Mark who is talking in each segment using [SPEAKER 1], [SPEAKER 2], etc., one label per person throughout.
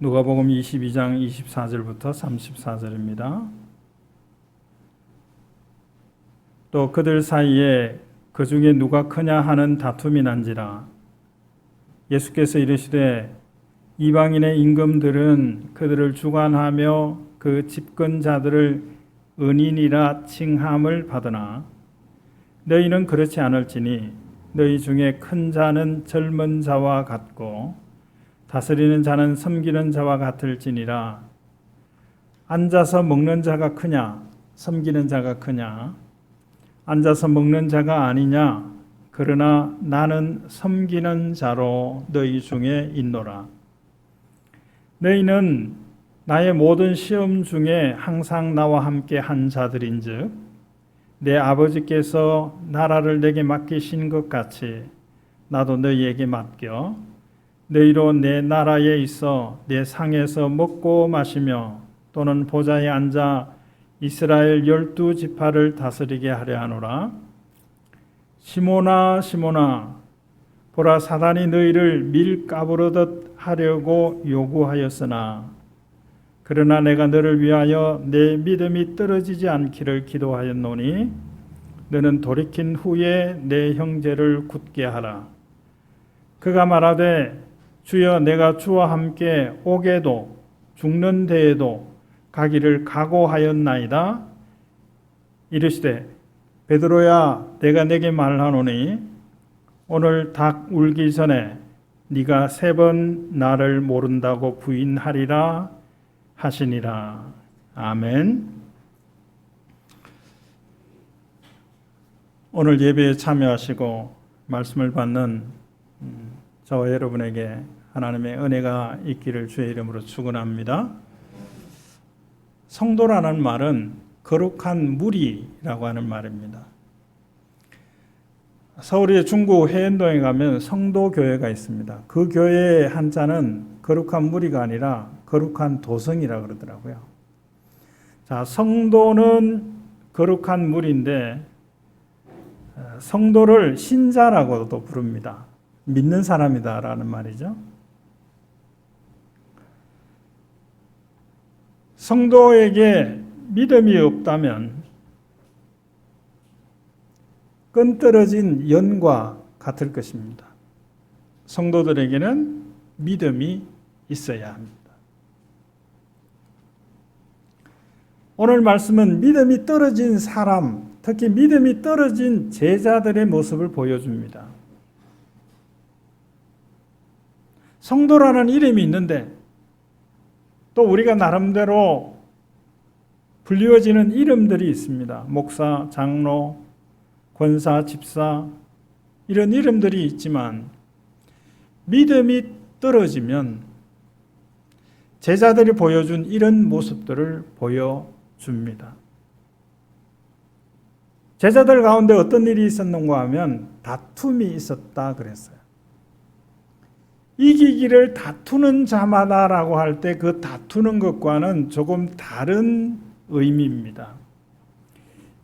[SPEAKER 1] 누가복음 22장 24절부터 34절입니다. 또 그들 사이에 그 중에 누가 크냐 하는 다툼이 난지라. 예수께서 이르시되 이방인의 임금들은 그들을 주관하며 그 집권자들을 은인이라 칭함을 받으나 너희는 그렇지 않을지니 너희 중에 큰 자는 젊은 자와 같고 다스리는 자는 섬기는 자와 같을지니라. 앉아서 먹는 자가 크냐 섬기는 자가 크냐? 앉아서 먹는 자가 아니냐? 그러나 나는 섬기는 자로 너희 중에 있노라. 너희는 나의 모든 시험 중에 항상 나와 함께 한 자들인즉 내 아버지께서 나라를 내게 맡기신 것 같이 나도 너희에게 맡겨 너희로 내 나라에 있어 내 상에서 먹고 마시며 또는 보좌에 앉아 이스라엘 12지파를 다스리게 하려 하노라. 시몬아 시몬아 보라 사단이 너희를 밀 까부르듯 하려고 요구하였으나 그러나 내가 너를 위하여 내 믿음이 떨어지지 않기를 기도하였노니 너는 돌이킨 후에 내 형제를 굳게 하라. 그가 말하되 주여 내가 주와 함께 오게도 죽는 데에도 가기를 각오하였나이다. 이르시되 베드로야 내가 내게 말하노니 오늘 닭 울기 전에 네가 3번 나를 모른다고 부인하리라 하시니라. 아멘. 오늘 예배에 참여하시고 말씀을 받는 저와 여러분에게 하나님의 은혜가 있기를 주의 이름으로 축원합니다. 성도라는 말은 거룩한 무리라고 하는 말입니다. 서울의 중구 해연동에 가면 성도교회가 있습니다. 그 교회의 한자는 거룩한 무리가 아니라 거룩한 도성이라고 그러더라고요. 자, 성도는 거룩한 무리인데 성도를 신자라고도 부릅니다. 믿는 사람이다라는 말이죠. 성도에게 믿음이 없다면 끈 떨어진 연과 같을 것입니다. 성도들에게는 믿음이 있어야 합니다. 오늘 말씀은 믿음이 떨어진 사람, 특히 믿음이 떨어진 제자들의 모습을 보여줍니다. 성도라는 이름이 있는데 또 우리가 나름대로 불리워지는 이름들이 있습니다. 목사, 장로, 권사, 집사 이런 이름들이 있지만 믿음이 떨어지면 제자들이 보여준 이런 모습들을 보여줍니다. 제자들 가운데 어떤 일이 있었는가 하면 다툼이 있었다 그랬어요. 이기기를 다투는 자마다라고 할 때 그 다투는 것과는 조금 다른 의미입니다.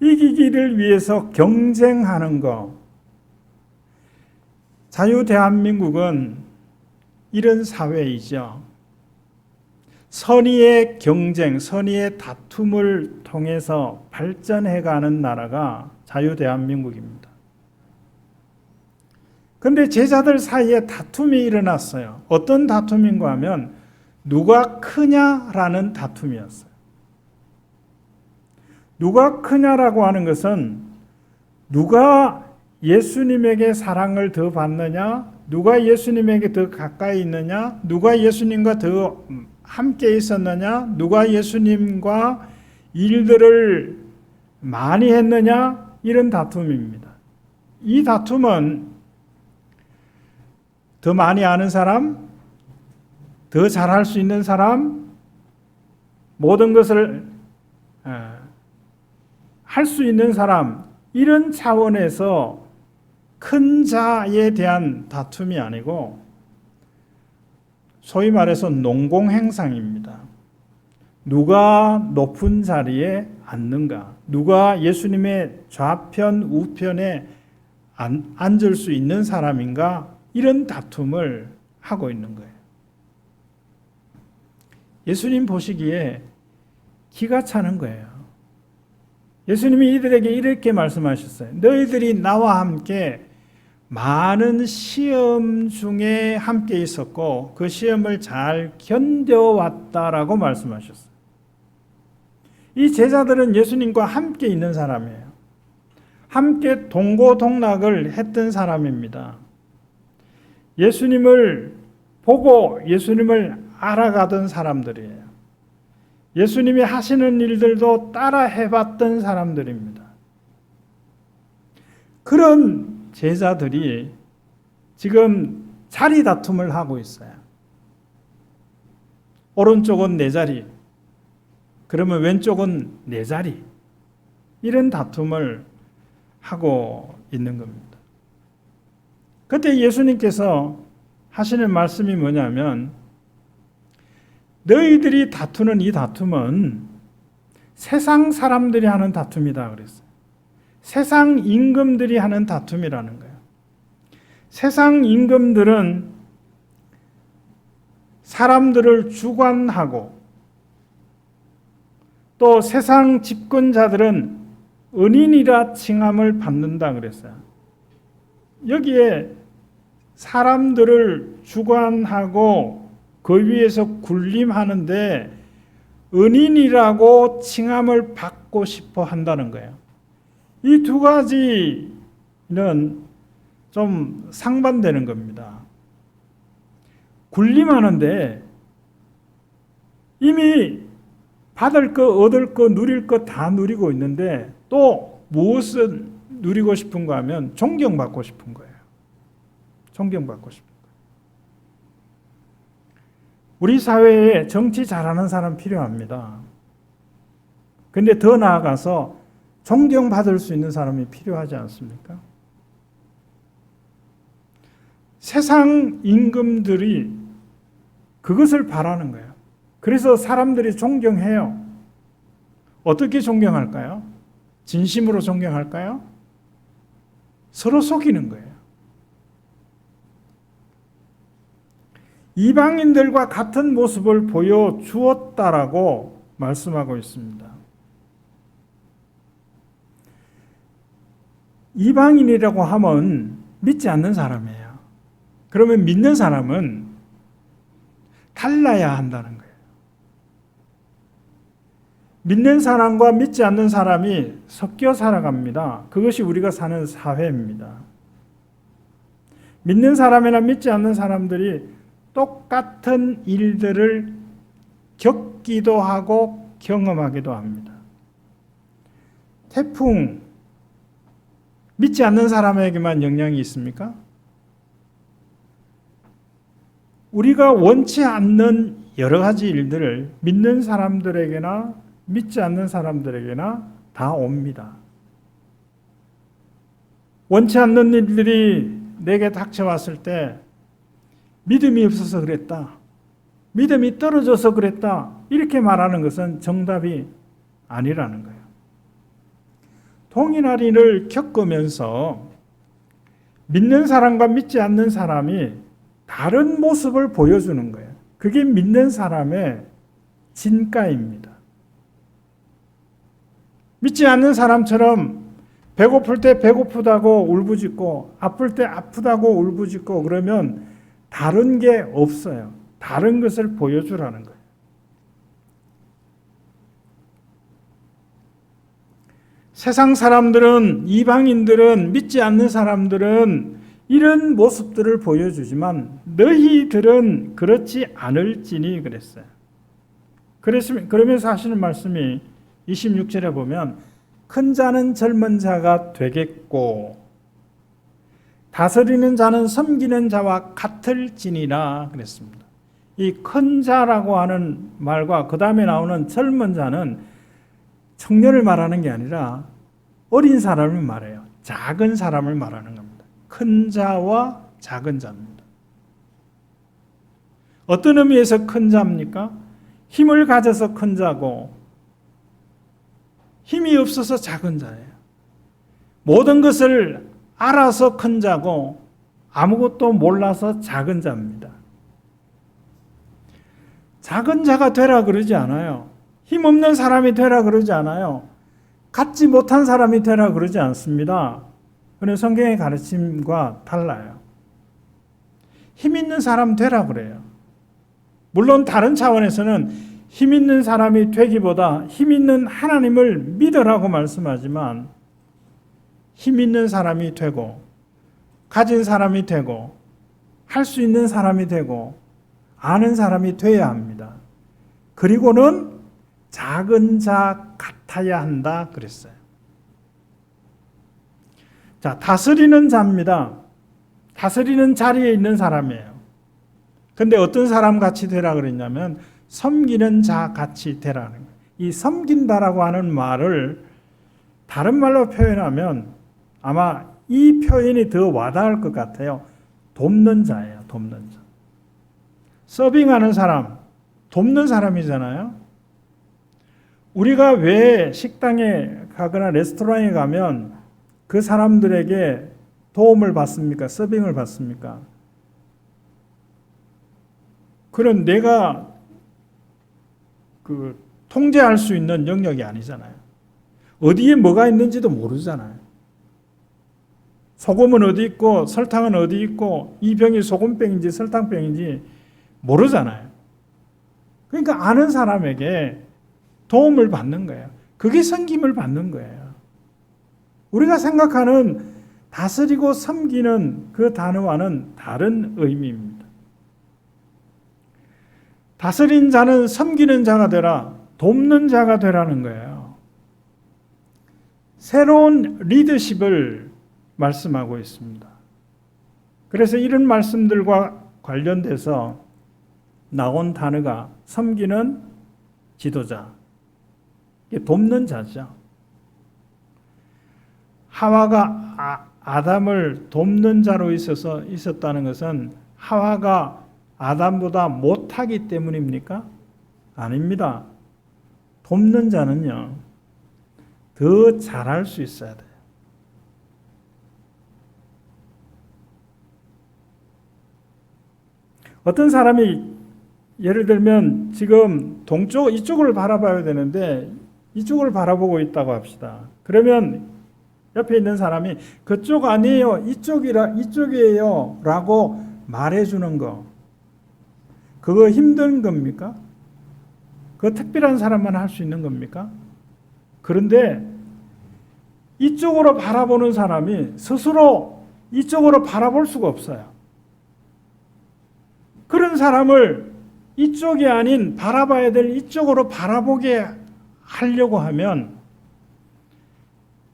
[SPEAKER 1] 이기기를 위해서 경쟁하는 것. 자유 대한민국은 이런 사회이죠. 선의의 경쟁, 선의의 다툼을 통해서 발전해가는 나라가 자유 대한민국입니다. 그런데 제자들 사이에 다툼이 일어났어요. 어떤 다툼인가 하면 누가 크냐라는 다툼이었어요. 누가 크냐라고 하는 것은 누가 예수님에게 사랑을 더 받느냐, 누가 예수님에게 더 가까이 있느냐, 누가 예수님과 더 함께 있었느냐, 누가 예수님과 일들을 많이 했느냐, 이런 다툼입니다. 이 다툼은 더 많이 아는 사람, 더 잘할 수 있는 사람, 모든 것을 할 수 있는 사람, 이런 차원에서 큰 자에 대한 다툼이 아니고 소위 말해서 농공행상입니다. 누가 높은 자리에 앉는가, 누가 예수님의 좌편 우편에 앉을 수 있는 사람인가, 이런 다툼을 하고 있는 거예요. 예수님 보시기에 기가 차는 거예요. 예수님이 이들에게 이렇게 말씀하셨어요. 너희들이 나와 함께 많은 시험 중에 함께 있었고 그 시험을 잘 견뎌왔다라고 말씀하셨어요. 이 제자들은 예수님과 함께 있는 사람이에요. 함께 동고동락을 했던 사람입니다. 예수님을 보고 예수님을 알아가던 사람들이에요. 예수님이 하시는 일들도 따라 해봤던 사람들입니다. 그런 제자들이 지금 자리 다툼을 하고 있어요. 오른쪽은 내 자리, 그러면 왼쪽은 내 자리. 이런 다툼을 하고 있는 겁니다. 그때 예수님께서 하시는 말씀이 뭐냐면 너희들이 다투는 이 다툼은 세상 사람들이 하는 다툼이다 그랬어요. 세상 임금들이 하는 다툼이라는 거예요. 세상 임금들은 사람들을 주관하고 또 세상 집권자들은 은인이라 칭함을 받는다 그랬어요. 여기에 사람들을 주관하고 그 위에서 군림하는데 은인이라고 칭함을 받고 싶어 한다는 거예요. 이 두 가지는 좀 상반되는 겁니다. 군림하는데 이미 받을 거, 얻을 거, 누릴 거 다 누리고 있는데 또 무엇을 누리고 싶은가 하면 존경받고 싶은 거예요. 존경받고 싶은 거예요. 우리 사회에 정치 잘하는 사람 필요합니다. 근데 더 나아가서 존경받을 수 있는 사람이 필요하지 않습니까? 세상 임금들이 그것을 바라는 거예요. 그래서 사람들이 존경해요. 어떻게 존경할까요? 진심으로 존경할까요? 서로 속이는 거예요. 이방인들과 같은 모습을 보여주었다라고 말씀하고 있습니다. 이방인이라고 하면 믿지 않는 사람이에요. 그러면 믿는 사람은 달라야 한다는 거예요. 믿는 사람과 믿지 않는 사람이 섞여 살아갑니다. 그것이 우리가 사는 사회입니다. 믿는 사람이나 믿지 않는 사람들이 똑같은 일들을 겪기도 하고 경험하기도 합니다. 태풍, 믿지 않는 사람에게만 영향이 있습니까? 우리가 원치 않는 여러 가지 일들을 믿는 사람들에게나 믿지 않는 사람들에게나 다 옵니다. 원치 않는 일들이 내게 닥쳐왔을 때 믿음이 없어서 그랬다. 믿음이 떨어져서 그랬다. 이렇게 말하는 것은 정답이 아니라는 거예요. 동일한 일을 겪으면서 믿는 사람과 믿지 않는 사람이 다른 모습을 보여주는 거예요. 그게 믿는 사람의 진가입니다. 믿지 않는 사람처럼 배고플 때 배고프다고 울부짖고 아플 때 아프다고 울부짖고 그러면 다른 게 없어요. 다른 것을 보여주라는 거예요. 세상 사람들은, 이방인들은, 믿지 않는 사람들은 이런 모습들을 보여주지만 너희들은 그렇지 않을지니 그랬어요. 그러면서 하시는 말씀이 26절에 보면 큰 자는 젊은 자가 되겠고 다스리는 자는 섬기는 자와 같을지니라 그랬습니다. 이 큰 자라고 하는 말과 그 다음에 나오는 젊은 자는 청년을 말하는 게 아니라 어린 사람을 말해요. 작은 사람을 말하는 겁니다. 큰 자와 작은 자입니다. 어떤 의미에서 큰 자입니까? 힘을 가져서 큰 자고 힘이 없어서 작은 자예요. 모든 것을 알아서 큰 자고 아무것도 몰라서 작은 자입니다. 작은 자가 되라 그러지 않아요. 힘없는 사람이 되라 그러지 않아요. 갖지 못한 사람이 되라 그러지 않습니다. 그는 성경의 가르침과 달라요. 힘 있는 사람 되라 그래요. 물론 다른 차원에서는 힘 있는 사람이 되기보다 힘 있는 하나님을 믿으라고 말씀하지만 힘 있는 사람이 되고 가진 사람이 되고 할 수 있는 사람이 되고 아는 사람이 돼야 합니다. 그리고는 작은 자 같아야 한다 그랬어요. 자, 다스리는 자입니다. 다스리는 자리에 있는 사람이에요. 근데 어떤 사람 같이 되라 그랬냐면 섬기는 자 같이 되라는 거예요. 이 섬긴다라고 하는 말을 다른 말로 표현하면 아마 이 표현이 더 와닿을 것 같아요. 돕는 자예요. 돕는 자. 서빙하는 사람, 돕는 사람이잖아요. 우리가 왜 식당에 가거나 레스토랑에 가면 그 사람들에게 도움을 받습니까? 서빙을 받습니까? 그런 내가 통제할 수 있는 영역이 아니잖아요. 어디에 뭐가 있는지도 모르잖아요. 소금은 어디 있고 설탕은 어디 있고 이 병이 소금병인지 설탕병인지 모르잖아요. 그러니까 아는 사람에게 도움을 받는 거예요. 그게 섬김을 받는 거예요. 우리가 생각하는 다스리고 섬기는 그 단어와는 다른 의미입니다. 다스린 자는 섬기는 자가 되라, 돕는 자가 되라는 거예요. 새로운 리더십을 말씀하고 있습니다. 그래서 이런 말씀들과 관련돼서 나온 단어가 섬기는 지도자, 돕는 자죠. 하와가 아담을 돕는 자로 있었다는 것은 하와가 아담보다 못하기 때문입니까? 아닙니다. 돕는 자는요, 더 잘할 수 있어야 돼요. 어떤 사람이 예를 들면 지금 이쪽을 바라봐야 되는데 이쪽을 바라보고 있다고 합시다. 그러면 옆에 있는 사람이 그쪽 아니에요, 이쪽이에요 라고 말해주는 거, 그거 힘든 겁니까? 그거 특별한 사람만 할 수 있는 겁니까? 그런데 이쪽으로 바라보는 사람이 스스로 이쪽으로 바라볼 수가 없어요. 그런 사람을 이쪽이 아닌 바라봐야 될 이쪽으로 바라보게 하려고 하면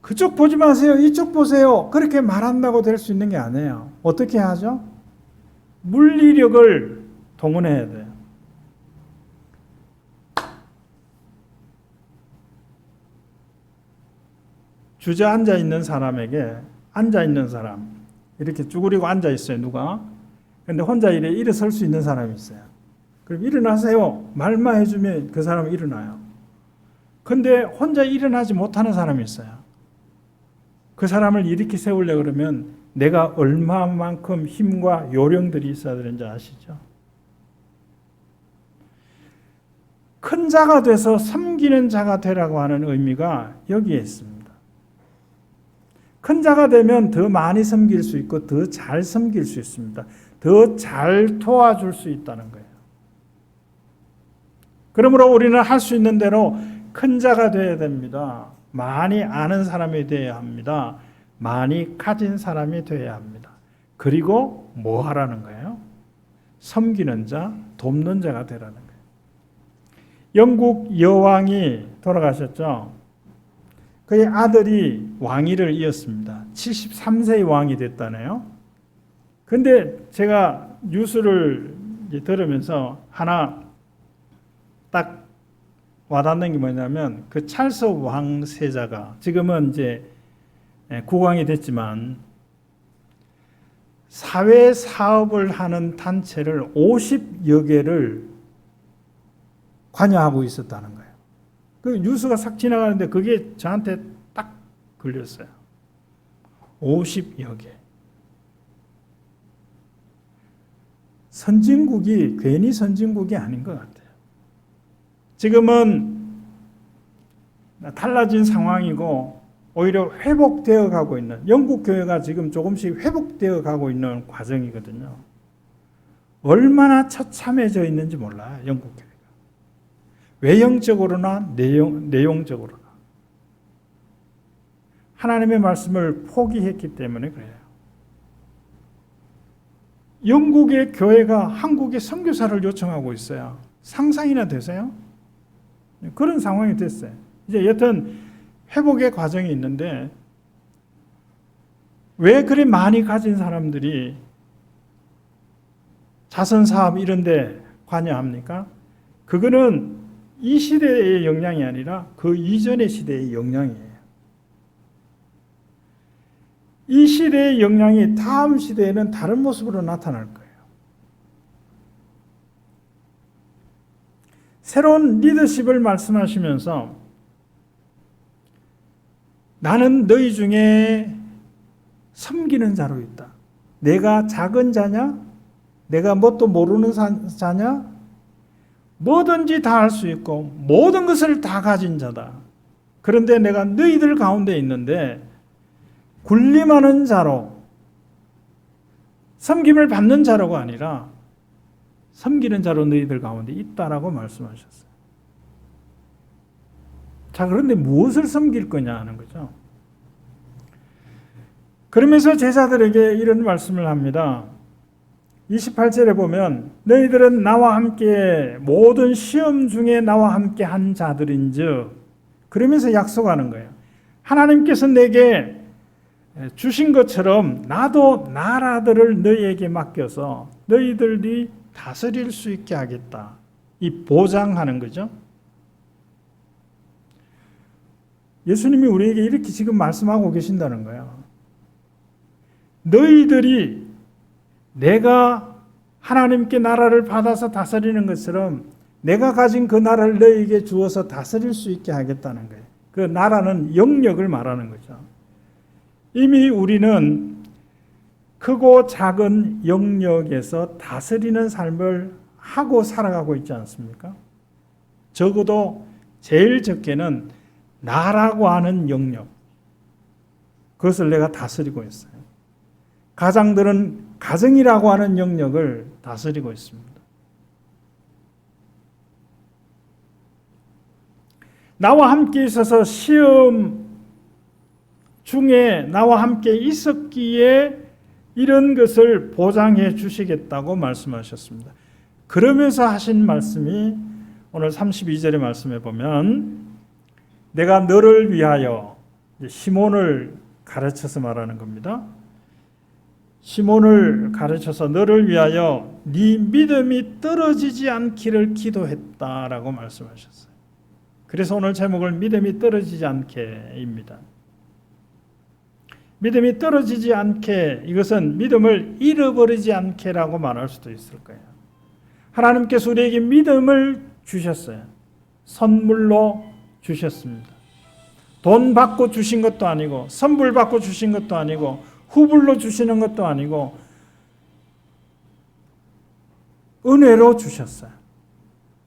[SPEAKER 1] 그쪽 보지 마세요, 이쪽 보세요, 그렇게 말한다고 될 수 있는 게 아니에요. 어떻게 하죠? 물리력을 동원해야 돼요. 주저앉아 있는 사람에게 앉아있는 사람, 이렇게 쭈그리고 앉아있어요, 누가. 근데 혼자 일어설 수 있는 사람이 있어요. 그럼 일어나세요 말만 해주면 그 사람은 일어나요. 근데 혼자 일어나지 못하는 사람이 있어요. 그 사람을 일으켜 세우려고 그러면 내가 얼마만큼 힘과 요령들이 있어야 되는지 아시죠? 큰 자가 돼서 섬기는 자가 되라고 하는 의미가 여기에 있습니다. 큰 자가 되면 더 많이 섬길 수 있고 더 잘 섬길 수 있습니다. 더 잘 도와줄 수 있다는 거예요. 그러므로 우리는 할 수 있는 대로 큰 자가 되어야 됩니다. 많이 아는 사람이 되어야 합니다. 많이 가진 사람이 되어야 합니다. 그리고 뭐 하라는 거예요? 섬기는 자, 돕는 자가 되라는 거예요. 영국 여왕이 돌아가셨죠. 그의 아들이 왕위를 이었습니다. 73세의 왕이 됐다네요. 근데 제가 뉴스를 들으면서 하나 딱 와닿는 게 뭐냐면 그 찰스 왕세자가 지금은 이제 국왕이 됐지만 사회 사업을 하는 단체를 50여 개를 관여하고 있었다는 거예요. 그 뉴스가 싹 지나가는데 그게 저한테 딱 걸렸어요. 50여 개. 선진국이 괜히 선진국이 아닌 것 같아요. 지금은 달라진 상황이고 오히려 회복되어 가고 있는, 영국 교회가 지금 조금씩 회복되어 가고 있는 과정이거든요. 얼마나 처참해져 있는지 몰라요, 영국 교회가. 외형적으로나 내용적으로나. 하나님의 말씀을 포기했기 때문에 그래요. 영국의 교회가 한국에 선교사를 요청하고 있어요. 상상이나 되세요? 그런 상황이 됐어요. 이제 여튼 회복의 과정이 있는데 왜 그리 많이 가진 사람들이 자선사업 이런 데 관여합니까? 그거는 이 시대의 영향이 아니라 그 이전의 시대의 영향이에요. 이 시대의 영향이 다음 시대에는 다른 모습으로 나타날 거예요. 새로운 리더십을 말씀하시면서 나는 너희 중에 섬기는 자로 있다. 내가 작은 자냐? 내가 뭣도 모르는 자냐? 뭐든지 다 할 수 있고 모든 것을 다 가진 자다. 그런데 내가 너희들 가운데 있는데 군림하는 자로, 섬김을 받는 자로가 아니라 섬기는 자로 너희들 가운데 있다라고 말씀하셨어요. 자, 그런데 무엇을 섬길 거냐 하는 거죠. 그러면서 제자들에게 이런 말씀을 합니다. 28절에 보면 너희들은 나와 함께 모든 시험 중에 나와 함께 한 자들인즉, 그러면서 약속하는 거예요. 하나님께서 내게 주신 것처럼 나도 나라들을 너희에게 맡겨서 너희들이 다스릴 수 있게 하겠다. 이 보장하는 거죠. 예수님이 우리에게 이렇게 지금 말씀하고 계신다는 거예요. 너희들이 내가 하나님께 나라를 받아서 다스리는 것처럼 내가 가진 그 나라를 너희에게 주어서 다스릴 수 있게 하겠다는 거예요. 그 나라는 영역을 말하는 거죠. 이미 우리는 크고 작은 영역에서 다스리는 삶을 하고 살아가고 있지 않습니까? 적어도 제일 적게는 나라고 하는 영역, 그것을 내가 다스리고 있어요. 가장들은 가정이라고 하는 영역을 다스리고 있습니다. 나와 함께 있어서 시험 중에 나와 함께 있었기에 이런 것을 보장해 주시겠다고 말씀하셨습니다. 그러면서 하신 말씀이 오늘 32절의 말씀에 보면 내가 너를 위하여, 시몬을 가르쳐서 말하는 겁니다. 시몬을 가르쳐서 너를 위하여 네 믿음이 떨어지지 않기를 기도했다라고 말씀하셨어요. 그래서 오늘 제목을 믿음이 떨어지지 않게입니다. 믿음이 떨어지지 않게, 이것은 믿음을 잃어버리지 않게라고 말할 수도 있을 거예요. 하나님께서 우리에게 믿음을 주셨어요. 선물로 주셨습니다. 돈 받고 주신 것도 아니고 선불 받고 주신 것도 아니고 후불로 주시는 것도 아니고 은혜로 주셨어요.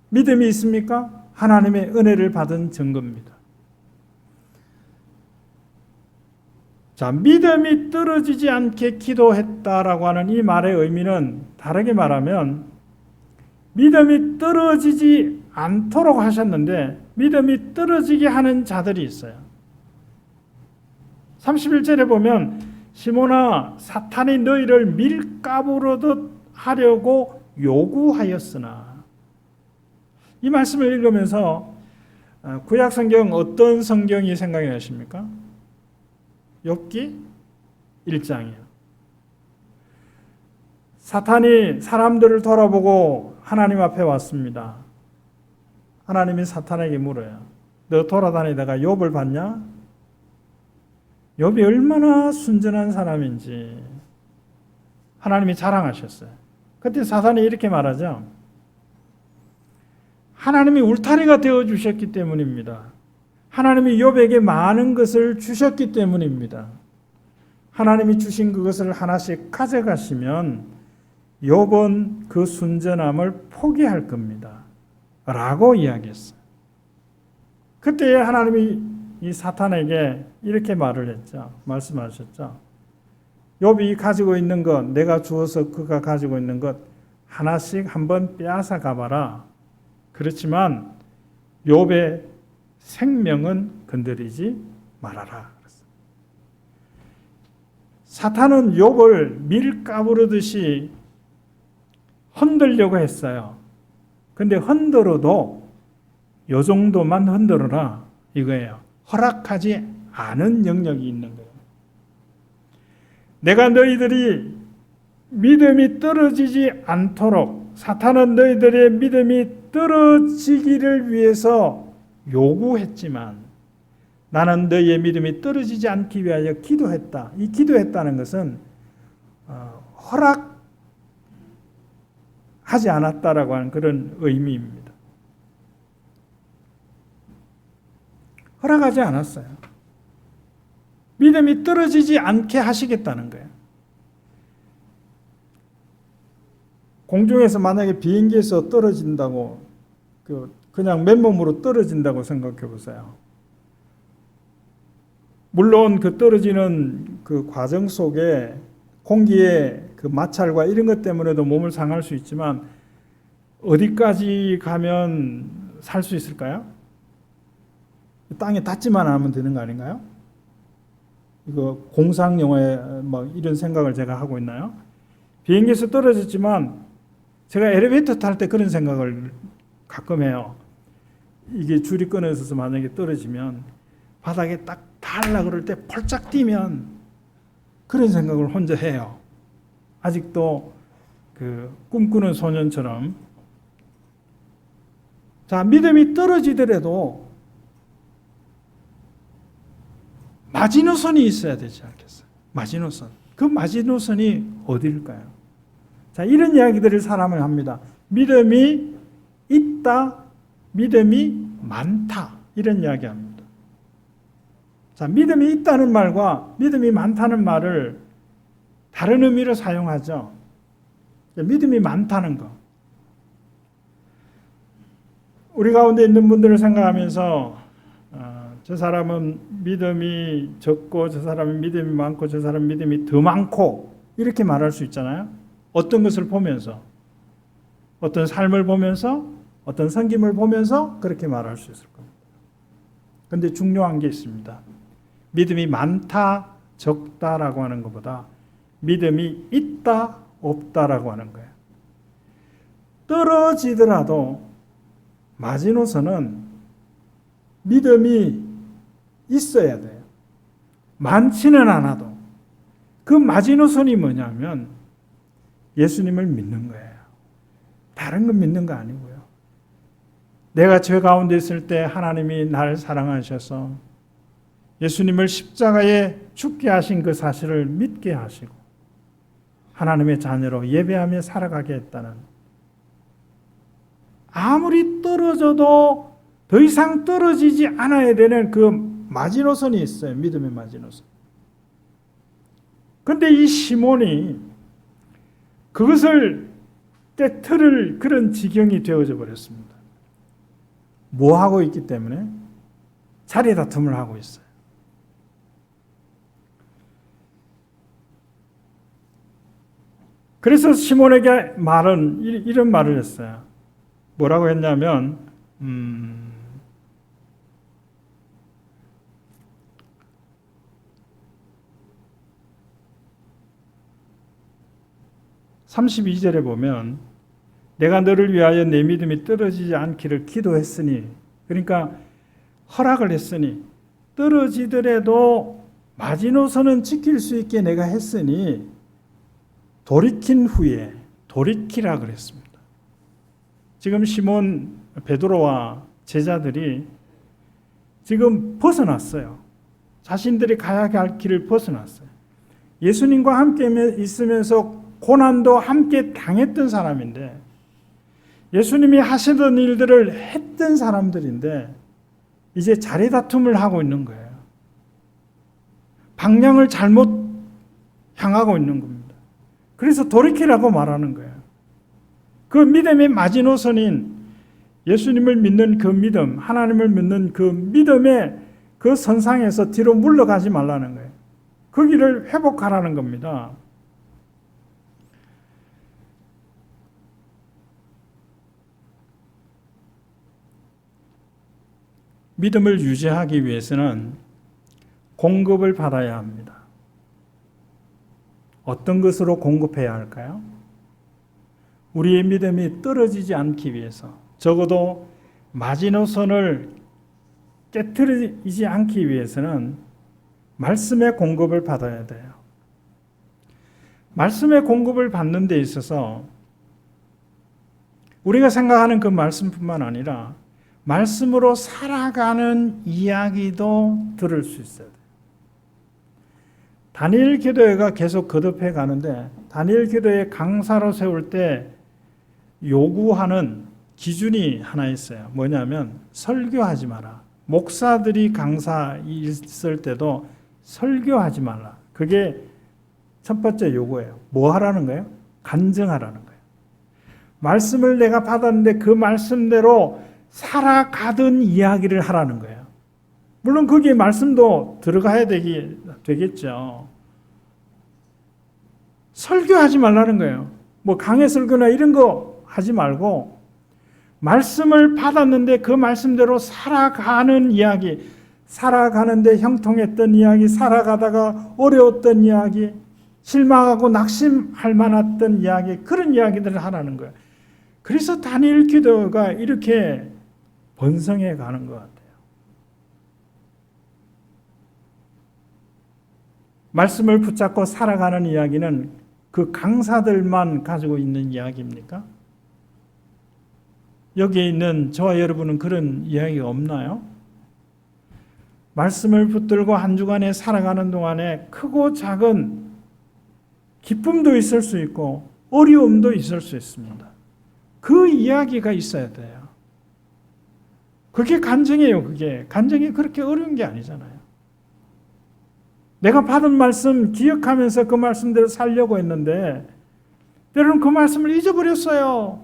[SPEAKER 1] 믿음이 있습니까? 하나님의 은혜를 받은 증거입니다. 자, 믿음이 떨어지지 않게 기도했다라고 하는 이 말의 의미는 다르게 말하면 믿음이 떨어지지 않도록 하셨는데 믿음이 떨어지게 하는 자들이 있어요. 31절에 보면 시몬아, 사탄이 너희를 밀가부르듯 하려고 요구하였으나, 이 말씀을 읽으면서 구약 성경 어떤 성경이 생각이 나십니까? 욥기 1장이요. 사탄이 사람들을 돌아보고 하나님 앞에 왔습니다. 하나님이 사탄에게 물어요. 너 돌아다니다가 욥을 봤냐? 욥이 얼마나 순전한 사람인지 하나님이 자랑하셨어요. 그때 사탄이 이렇게 말하죠. 하나님이 울타리가 되어주셨기 때문입니다. 하나님이 욥에게 많은 것을 주셨기 때문입니다. 하나님이 주신 그것을 하나씩 가져가시면 욥은 그 순전함을 포기할 겁니다. 라고 이야기했어요. 그때 하나님이 이 사탄에게 이렇게 말을 했죠. 말씀하셨죠. 욥이 가지고 있는 것, 내가 주어서 그가 가지고 있는 것 하나씩 한번 빼앗아 가봐라. 그렇지만 욥의 생명은 건드리지 말아라. 사탄은 욥을 밀 까부르듯이 흔들려고 했어요. 근데 흔들어도 요 정도만 흔들어라 이거예요. 허락하지 않은 영역이 있는 거예요. 내가 너희들이 믿음이 떨어지지 않도록 사탄은 너희들의 믿음이 떨어지기를 위해서 요구했지만 나는 너희의 믿음이 떨어지지 않기 위하여 기도했다. 이 기도했다는 것은 허락하지 않았다라고 하는 그런 의미입니다. 허락하지 않았어요. 믿음이 떨어지지 않게 하시겠다는 거예요. 공중에서 만약에 비행기에서 떨어진다고 그냥 맨몸으로 떨어진다고 생각해 보세요. 물론 그 떨어지는 그 과정 속에 공기의 그 마찰과 이런 것 때문에도 몸을 상할 수 있지만 어디까지 가면 살 수 있을까요? 땅에 닿지만 않으면 되는 거 아닌가요? 이거 공상 영화에 막 이런 생각을 제가 하고 있나요? 비행기에서 떨어졌지만 제가 엘리베이터 탈 때 그런 생각을 가끔 해요. 이게 줄이 끊어져서 만약에 떨어지면 바닥에 딱 닿으려고 그럴 때 펄짝 뛰면 그런 생각을 혼자 해요. 아직도 그 꿈꾸는 소년처럼. 자, 믿음이 떨어지더라도 마지노선이 있어야 되지 않겠어요? 마지노선. 그 마지노선이 어디일까요? 자, 이런 이야기들을 사람을 합니다. 믿음이 있다, 믿음이 많다. 이런 이야기 합니다. 자, 믿음이 있다는 말과 믿음이 많다는 말을 다른 의미로 사용하죠. 믿음이 많다는 거. 우리 가운데 있는 분들을 생각하면서 저 사람은 믿음이 적고 저 사람은 믿음이 많고 저 사람은 믿음이 더 많고 이렇게 말할 수 있잖아요. 어떤 것을 보면서, 어떤 삶을 보면서, 어떤 성김을 보면서 그렇게 말할 수 있을 겁니다. 그런데 중요한 게 있습니다. 믿음이 많다, 적다라고 하는 것보다 믿음이 있다, 없다라고 하는 거예요. 떨어지더라도 마지노선은 믿음이 있어야 돼요. 많지는 않아도. 그 마지노선이 뭐냐면 예수님을 믿는 거예요. 다른 건 믿는 거 아니고요. 내가 죄 가운데 있을 때 하나님이 나를 사랑하셔서 예수님을 십자가에 죽게 하신 그 사실을 믿게 하시고 하나님의 자녀로 예배하며 살아가게 했다는, 아무리 떨어져도 더 이상 떨어지지 않아야 되는 그 마지노선이 있어요. 믿음의 마지노선. 그런데 이 시몬이 그것을 깨트릴 그런 지경이 되어져 버렸습니다. 뭐 하고 있기 때문에? 자리 다툼을 하고 있어요. 그래서 시몬에게 말은 이런 말을 했어요. 뭐라고 했냐면 32절에 보면 내가 너를 위하여 내 믿음이 떨어지지 않기를 기도했으니, 그러니까 허락을 했으니 떨어지더라도 마지노선은 지킬 수 있게 내가 했으니 돌이킨 후에, 돌이키라 그랬습니다. 지금 시몬 베드로와 제자들이 지금 벗어났어요. 자신들이 가야 할 길을 벗어났어요. 예수님과 함께 있으면서 고난도 함께 당했던 사람인데, 예수님이 하시던 일들을 했던 사람들인데 이제 자리 다툼을 하고 있는 거예요. 방향을 잘못 향하고 있는 겁니다. 그래서 돌이키라고 말하는 거예요. 그 믿음의 마지노선인 예수님을 믿는 그 믿음, 하나님을 믿는 그 믿음의 그 선상에서 뒤로 물러가지 말라는 거예요. 그 길을 회복하라는 겁니다. 믿음을 유지하기 위해서는 공급을 받아야 합니다. 어떤 것으로 공급해야 할까요? 우리의 믿음이 떨어지지 않기 위해서, 적어도 마지노선을 깨트리지 않기 위해서는 말씀의 공급을 받아야 돼요. 말씀의 공급을 받는 데 있어서 우리가 생각하는 그 말씀뿐만 아니라 말씀으로 살아가는 이야기도 들을 수 있어야 돼요. 다니엘 기도회가 계속 거듭해 가는데 다니엘 기도회 강사로 세울 때 요구하는 기준이 하나 있어요. 뭐냐면 설교하지 마라. 목사들이 강사 있을 때도 설교하지 말라. 그게 첫 번째 요구예요. 뭐 하라는 거예요? 간증하라는 거예요. 말씀을 내가 받았는데 그 말씀대로 살아가던 이야기를 하라는 거예요. 물론 거기에 말씀도 들어가야 되겠죠. 설교하지 말라는 거예요. 뭐 강해 설교나 이런 거 하지 말고 말씀을 받았는데 그 말씀대로 살아가는 이야기, 살아가는데 형통했던 이야기, 살아가다가 어려웠던 이야기, 실망하고 낙심할 만했던 이야기, 그런 이야기들을 하라는 거예요. 그래서 다니엘 기도가 이렇게 번성해 가는 것 같아요. 말씀을 붙잡고 살아가는 이야기는 그 강사들만 가지고 있는 이야기입니까? 여기에 있는 저와 여러분은 그런 이야기가 없나요? 말씀을 붙들고 한 주간에 살아가는 동안에 크고 작은 기쁨도 있을 수 있고 어려움도 있을 수 있습니다. 그 이야기가 있어야 돼요. 그게 간증이에요. 그게 간증이 그렇게 어려운 게 아니잖아요. 내가 받은 말씀 기억하면서 그 말씀대로 살려고 했는데 때로는 그 말씀을 잊어버렸어요.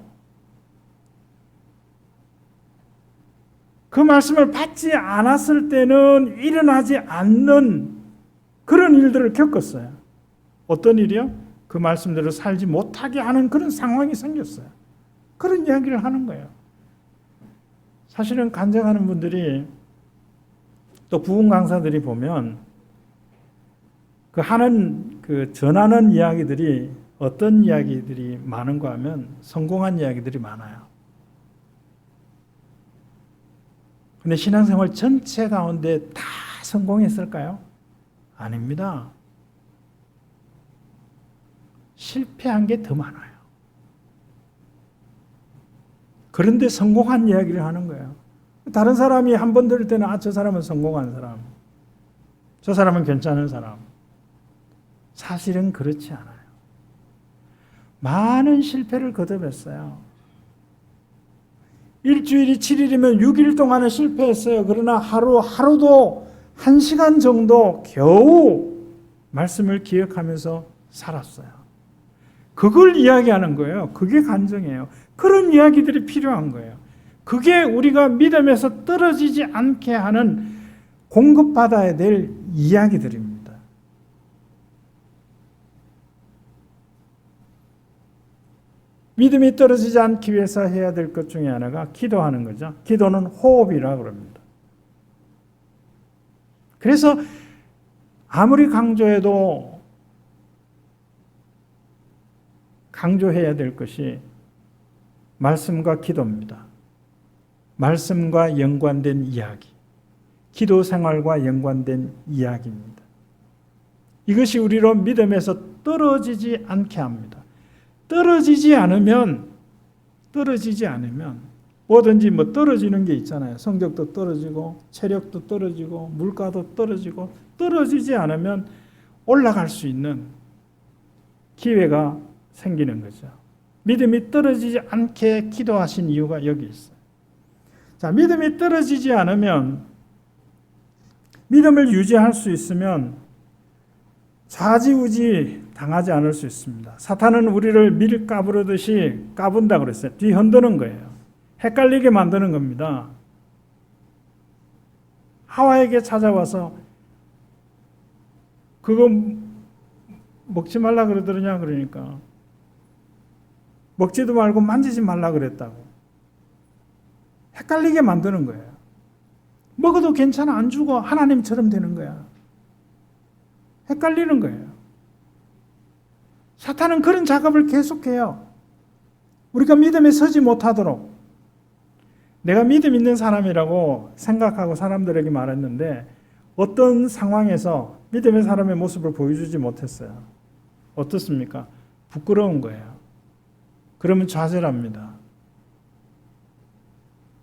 [SPEAKER 1] 그 말씀을 받지 않았을 때는 일어나지 않는 그런 일들을 겪었어요. 어떤 일이요? 그 말씀대로 살지 못하게 하는 그런 상황이 생겼어요. 그런 이야기를 하는 거예요. 사실은 간증하는 분들이 또 부흥 강사들이 보면 그 전하는 이야기들이 어떤 이야기들이 많은가 하면 성공한 이야기들이 많아요. 근데 신앙생활 전체 가운데 다 성공했을까요? 아닙니다. 실패한 게 더 많아요. 그런데 성공한 이야기를 하는 거예요. 다른 사람이 한 번 들을 때는 저 사람은 성공한 사람, 저 사람은 괜찮은 사람. 사실은 그렇지 않아요. 많은 실패를 거듭했어요. 일주일이 7일이면 6일 동안은 실패했어요. 그러나 하루도 1시간 정도 겨우 말씀을 기억하면서 살았어요. 그걸 이야기하는 거예요. 그게 간증이에요. 그런 이야기들이 필요한 거예요. 그게 우리가 믿음에서 떨어지지 않게 하는 공급받아야 될 이야기들입니다. 믿음이 떨어지지 않기 위해서 해야 될 것 중에 하나가 기도하는 거죠. 기도는 호흡이라고 합니다. 그래서 아무리 강조해도 강조해야 될 것이 말씀과 기도입니다. 말씀과 연관된 이야기, 기도 생활과 연관된 이야기입니다. 이것이 우리로 믿음에서 떨어지지 않게 합니다. 떨어지지 않으면 뭐든지 떨어지는 게 있잖아요. 성적도 떨어지고 체력도 떨어지고 물가도 떨어지고 떨어지지 않으면 올라갈 수 있는 기회가 생기는 거죠. 믿음이 떨어지지 않게 기도하신 이유가 여기 있어요. 자, 믿음이 떨어지지 않으면 믿음을 유지할 수 있으면 좌지우지 당하지 않을 수 있습니다. 사탄은 우리를 밀 까부르듯이 까분다고 그랬어요. 뒤흔드는 거예요. 헷갈리게 만드는 겁니다. 하와에게 찾아와서 그거 먹지 말라 그러더냐 그러니까 먹지도 말고 만지지 말라 그랬다고. 헷갈리게 만드는 거예요. 먹어도 괜찮아, 안 죽어, 하나님처럼 되는 거야. 헷갈리는 거예요. 사탄은 그런 작업을 계속해요. 우리가 믿음에 서지 못하도록. 내가 믿음 있는 사람이라고 생각하고 사람들에게 말했는데 어떤 상황에서 믿음의 사람의 모습을 보여주지 못했어요. 어떻습니까? 부끄러운 거예요. 그러면 좌절합니다.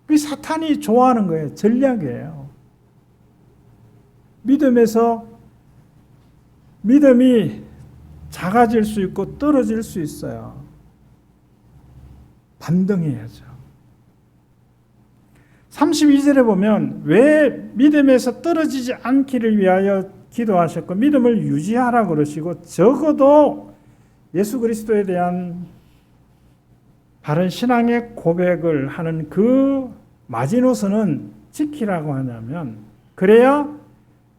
[SPEAKER 1] 그 사탄이 좋아하는 거예요. 전략이에요. 믿음에서 믿음이 작아질 수 있고 떨어질 수 있어요. 반등해야죠. 32절에 보면 왜 믿음에서 떨어지지 않기를 위하여 기도하셨고 믿음을 유지하라 그러시고 적어도 예수 그리스도에 대한 바른 신앙의 고백을 하는 그 마지노선은 지키라고 하냐면 그래야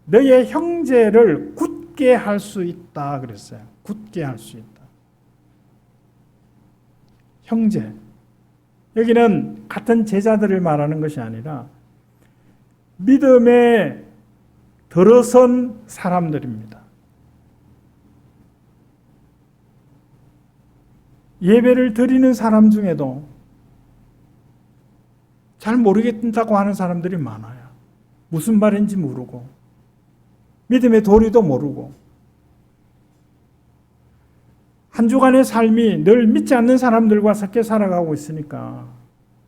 [SPEAKER 1] 너의 형제를 굳게 할 수 있다 그랬어요. 굳게 할 수 있다. 형제. 여기는 같은 제자들을 말하는 것이 아니라 믿음에 들어선 사람들입니다. 예배를 드리는 사람 중에도 잘 모르겠다고 하는 사람들이 많아요. 무슨 말인지 모르고 믿음의 도리도 모르고 한 주간의 삶이 늘 믿지 않는 사람들과 섞여 살아가고 있으니까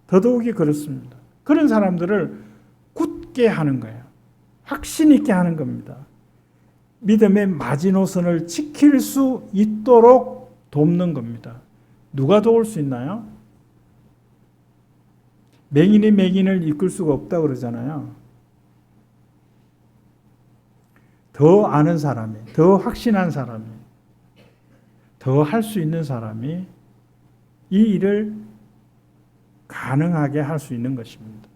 [SPEAKER 1] 더더욱이 그렇습니다. 그런 사람들을 굳게 하는 거예요. 확신 있게 하는 겁니다. 믿음의 마지노선을 지킬 수 있도록 돕는 겁니다. 누가 도울 수 있나요? 맹인이 맹인을 이끌 수가 없다고 그러잖아요. 더 아는 사람이, 더 확신한 사람이, 더 할 수 있는 사람이 이 일을 가능하게 할 수 있는 것입니다.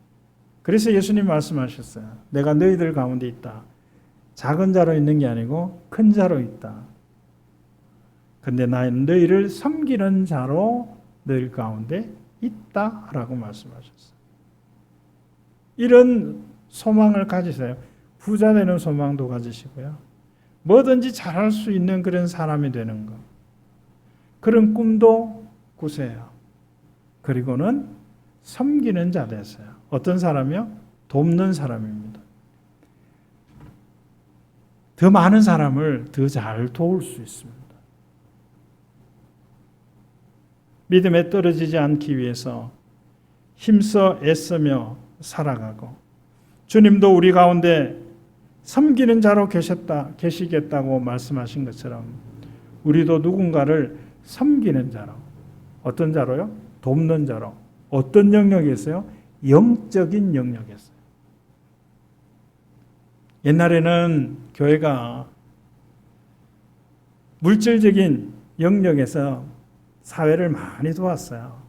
[SPEAKER 1] 그래서 예수님 말씀하셨어요. 내가 너희들 가운데 있다. 작은 자로 있는 게 아니고 큰 자로 있다. 근데 나는 너희를 섬기는 자로 너희 가운데 있다라고 말씀하셨어요. 이런 소망을 가지세요. 부자 되는 소망도 가지시고요. 뭐든지 잘할 수 있는 그런 사람이 되는 것. 그런 꿈도 꾸세요. 그리고는 섬기는 자 되세요. 어떤 사람이요? 돕는 사람입니다. 더 많은 사람을 더 잘 도울 수 있습니다. 믿음에 떨어지지 않기 위해서 힘써 애쓰며 살아가고 주님도 우리 가운데 섬기는 자로 계시겠다고 말씀하신 것처럼 우리도 누군가를 섬기는 자로 어떤 자로요? 돕는 자로 어떤 영역에서요? 영적인 영역에서요. 옛날에는 교회가 물질적인 영역에서 사회를 많이 도왔어요.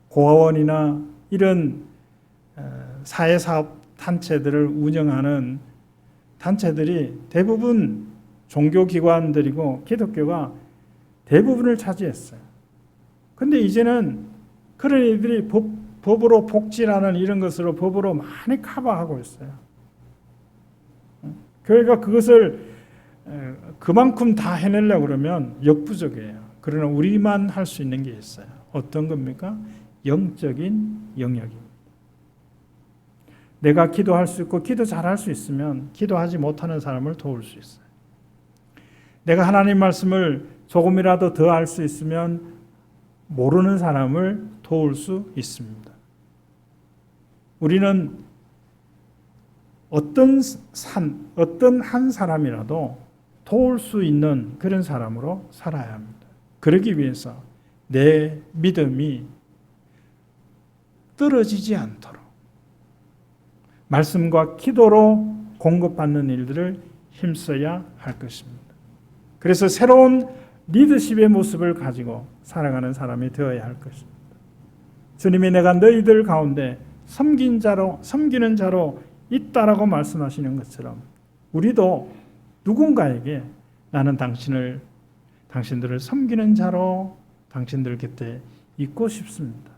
[SPEAKER 1] 고아원이나 이런 사회사업 단체들을 운영하는 단체들이 대부분 종교기관들이고 기독교가 대부분을 차지했어요. 근데 이제는 그런 이들이 법으로 복지라는 이런 것으로 법으로 많이 커버하고 있어요. 교회가 그것을 그만큼 다 해내려고 그러면 역부족이에요. 그러나 우리만 할 수 있는 게 있어요. 어떤 겁니까? 영적인 영역입니다. 내가 기도할 수 있고 기도 잘할 수 있으면 기도하지 못하는 사람을 도울 수 있어요. 내가 하나님 말씀을 조금이라도 더 알 수 있으면 모르는 사람을 도울 수 있습니다. 우리는 어떤 한 사람이라도 도울 수 있는 그런 사람으로 살아야 합니다. 그러기 위해서 내 믿음이 떨어지지 않도록 말씀과 기도로 공급받는 일들을 힘써야 할 것입니다. 그래서 새로운 리더십의 모습을 가지고 살아가는 사람이 되어야 할 것입니다. 주님이 내가 너희들 가운데 섬기는 자로 있다라고 말씀하시는 것처럼 우리도 누군가에게 나는 당신들을 섬기는 자로 당신들 곁에 있고 싶습니다.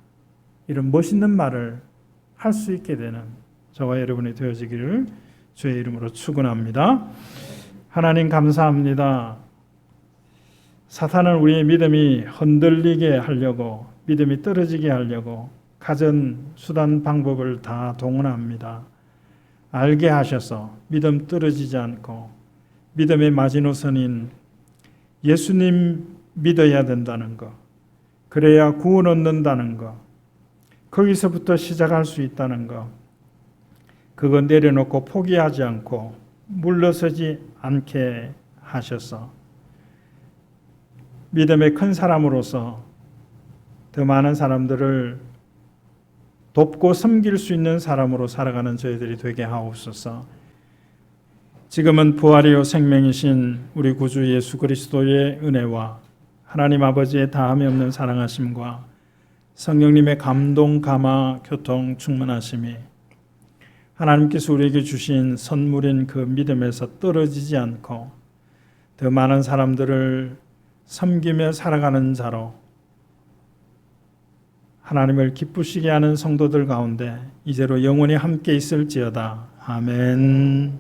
[SPEAKER 1] 이런 멋있는 말을 할 수 있게 되는 저와 여러분이 되어지기를 주의 이름으로 축원합니다. 하나님 감사합니다. 사탄은 우리의 믿음이 흔들리게 하려고, 믿음이 떨어지게 하려고 가진 수단 방법을 다 동원합니다. 알게 하셔서 믿음 떨어지지 않고 믿음의 마지노선인 예수님 믿어야 된다는 것, 그래야 구원 얻는다는 것, 거기서부터 시작할 수 있다는 것, 그거 내려놓고 포기하지 않고 물러서지 않게 하셔서 믿음의 큰 사람으로서 더 많은 사람들을 돕고 섬길 수 있는 사람으로 살아가는 저희들이 되게 하옵소서. 지금은 부활이요 생명이신 우리 구주 예수 그리스도의 은혜와 하나님 아버지의 다함이 없는 사랑하심과 성령님의 감동, 감화, 교통, 충만하심이 하나님께서 우리에게 주신 선물인 그 믿음에서 떨어지지 않고 더 많은 사람들을 섬기며 살아가는 자로 하나님을 기쁘시게 하는 성도들 가운데 이제로 영원히 함께 있을지어다. 아멘.